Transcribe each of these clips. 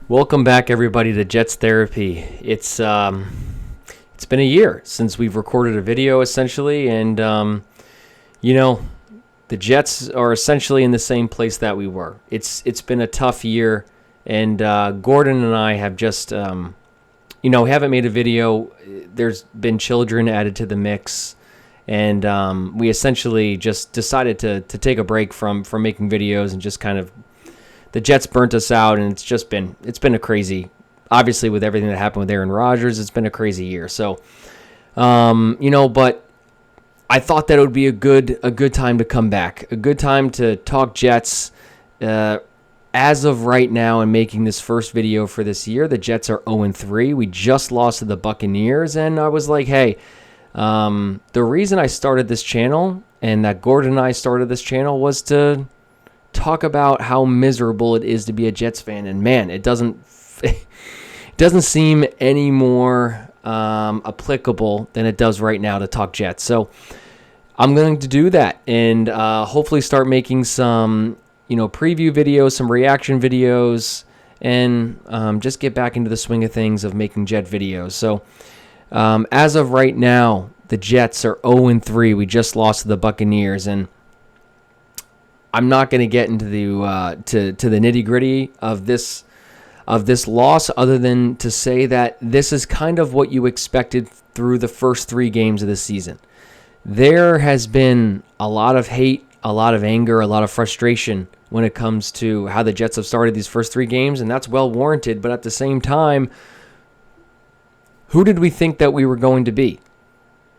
Welcome back, everybody, to Jets Therapy. It's been a year since we've recorded a video, essentially, and the Jets are essentially in the same place that we were. It's been a tough year, and Gordon and I have just haven't made a video. There's been children added to the mix, and we essentially just decided to take a break from making videos and just kind of. The Jets burnt us out, and it's been a crazy, obviously with everything that happened with Aaron Rodgers, it's been a crazy year. So, but I thought that it would be a good time to come back, a good time to talk Jets. As of right now, and making this first video for this year, the Jets are 0-3. We just lost to the Buccaneers, and I was like, hey, the reason I started this channel and that Gordon and I started this channel was to talk about how miserable it is to be a Jets fan, and man, it doesn't seem any more applicable than it does right now to talk Jets. So I'm going to do that, and hopefully start making some preview videos, some reaction videos, and just get back into the swing of things of making Jet videos. So as of right now, the Jets are 0-3. We just lost to the Buccaneers, and I'm not going to get into the to the nitty-gritty of this loss, other than to say that this is kind of what you expected through the first 3 games of the season. There has been a lot of hate, a lot of anger, a lot of frustration when it comes to how the Jets have started these first 3 games, and that's well warranted. But at the same time, who did we think that we were going to be?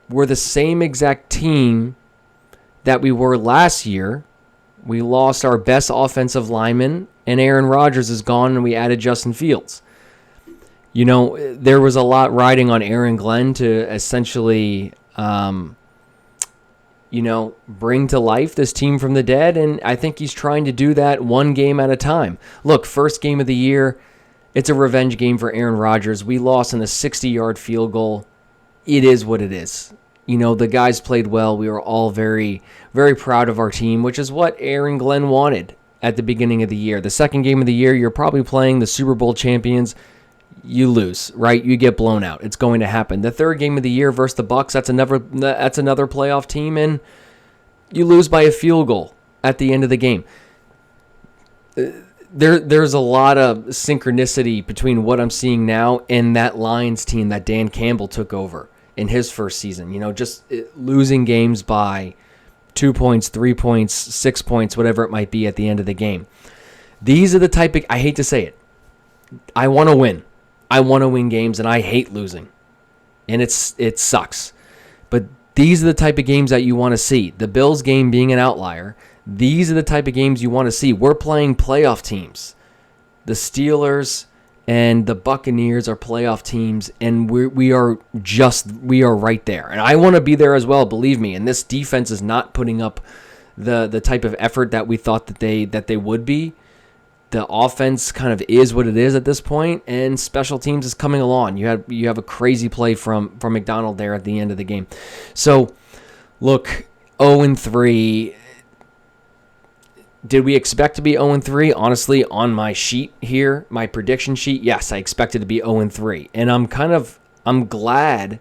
We're the same exact team that we were last year. We lost our best offensive lineman, and Aaron Rodgers is gone, and we added Justin Fields. There was a lot riding on Aaron Glenn to essentially, bring to life this team from the dead, and I think he's trying to do that one game at a time. Look, first game of the year, it's a revenge game for Aaron Rodgers. We lost in a 60-yard field goal. It is what it is. The guys played well. We were all very, very proud of our team, which is what Aaron Glenn wanted at the beginning of the year. The second game of the year, you're probably playing the Super Bowl champions. You lose, right? You get blown out. It's going to happen. The third game of the year versus the Bucs, that's another playoff team, and you lose by a field goal at the end of the game. There's a lot of synchronicity between what I'm seeing now and that Lions team that Dan Campbell took over in his first season, just losing games by 2 points, 3 points, 6 points, whatever it might be at the end of the game. These are the type of, I hate to say it, I want to win. I want to win games, and I hate losing. And it sucks. But these are the type of games that you want to see. The Bills game being an outlier, these are the type of games you want to see. We're playing playoff teams. The Steelers and the Buccaneers are playoff teams, and we are right there. And I want to be there as well, believe me. And this defense is not putting up the type of effort that we thought that they would be. The offense kind of is what it is at this point, and special teams is coming along. You have a crazy play from McDonald there at the end of the game. So, look, 0-3. Did we expect to be 0-3? Honestly, on my sheet here, my prediction sheet, yes, I expected to be 0-3. And I'm glad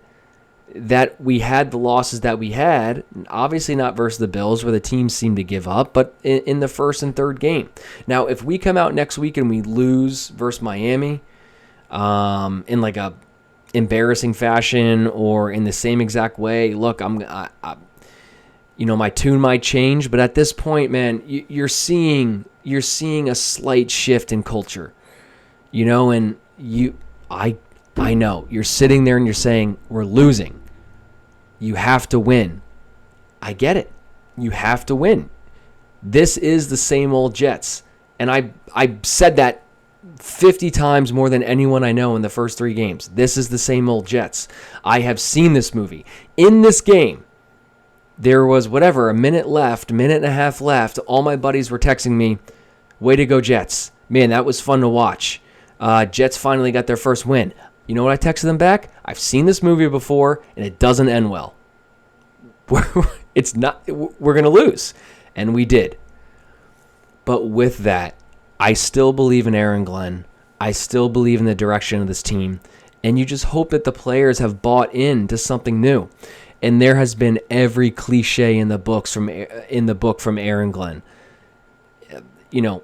that we had the losses that we had. Obviously not versus the Bills, where the team seemed to give up, but in the first and third game. Now, if we come out next week and we lose versus Miami in like a embarrassing fashion or in the same exact way, look, my tune might change, but at this point, man, you're seeing a slight shift in culture, and I know you're sitting there and you're saying we're losing. You have to win. I get it. You have to win. This is the same old Jets, and I said that 50 times more than anyone I know in the first 3 games. This is the same old Jets. I have seen this movie. In this game, there was a minute and a half left. All my buddies were texting me, way to go, Jets. Man, that was fun to watch. Jets finally got their first win. You know what I texted them back? I've seen this movie before, and it doesn't end well. We're going to lose. And we did. But with that, I still believe in Aaron Glenn. I still believe in the direction of this team. And you just hope that the players have bought into something new. And there has been every cliche in the book from Aaron Glenn. You know,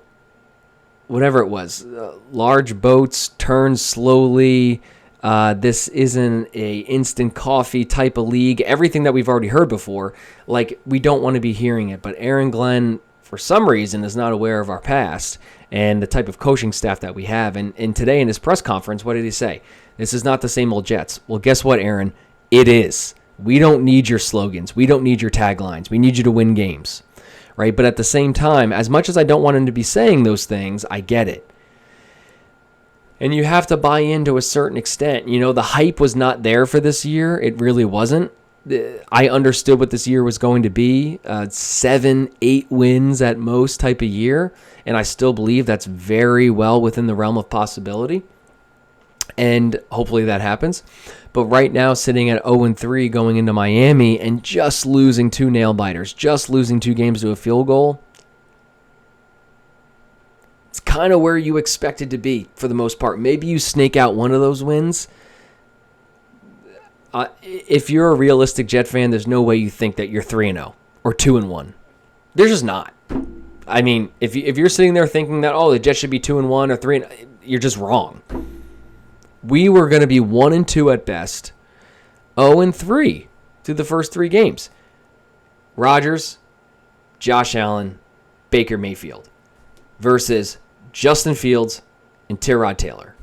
whatever it was, large boats turn slowly. This isn't a instant coffee type of league. Everything that we've already heard before, like, we don't want to be hearing it. But Aaron Glenn, for some reason, is not aware of our past and the type of coaching staff that we have. And today in his press conference, what did he say? This is not the same old Jets. Well, guess what, Aaron? It is. We don't need your slogans. We don't need your taglines. We need you to win games, right? But at the same time, as much as I don't want him to be saying those things, I get it. And you have to buy in to a certain extent. You know, the hype was not there for this year. It really wasn't. I understood what this year was going to be, 7-8 wins at most type of year. And I still believe that's very well within the realm of possibility. And hopefully that happens. But right now, sitting at 0-3 going into Miami and just losing 2 nail-biters, just losing 2 games to a field goal, it's kind of where you expected to be for the most part. Maybe you snake out one of those wins. If you're a realistic Jet fan, there's no way you think that you're 3-0 or 2-1. There's just not. I mean, if you're sitting there thinking that, the Jets should be 2-1 or 3, you're just wrong. We were going to be 1-2 at best, 0-3 through the first 3 games. Rodgers, Josh Allen, Baker Mayfield versus Justin Fields and Tyrod Taylor.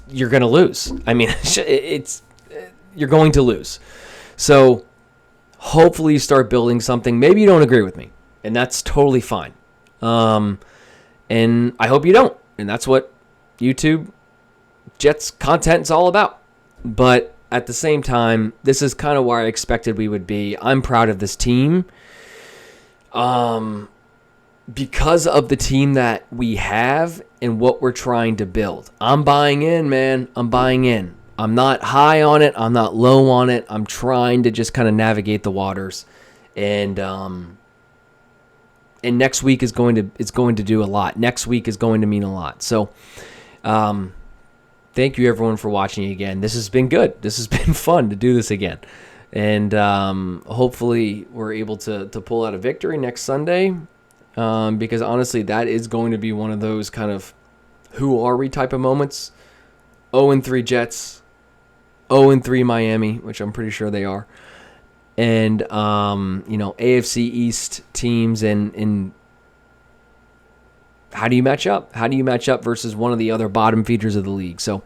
You're going to lose. I mean, you're going to lose. So hopefully you start building something. Maybe you don't agree with me, and that's totally fine. And I hope you don't. And that's what YouTube Jets content is all about. But at the same time, this is kind of where I expected we would be. I'm proud of this team. Because of the team that we have and what we're trying to build. I'm buying in, man. I'm buying in. I'm not high on it. I'm not low on it. I'm trying to just kind of navigate the waters. And next week is going to do a lot. Next week is going to mean a lot. So thank you everyone for watching again. This has been good. This has been fun to do this again. And hopefully we're able to pull out a victory next Sunday. Because honestly, that is going to be one of those kind of who are we type of moments. 0-3 Jets, 0-3 Miami, which I'm pretty sure they are. And, AFC East teams and how do you match up? How do you match up versus one of the other bottom feeders of the league? So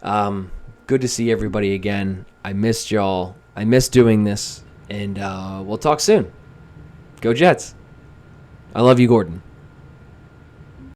good to see everybody again. I missed y'all. I missed doing this. And we'll talk soon. Go Jets. I love you, Gordon.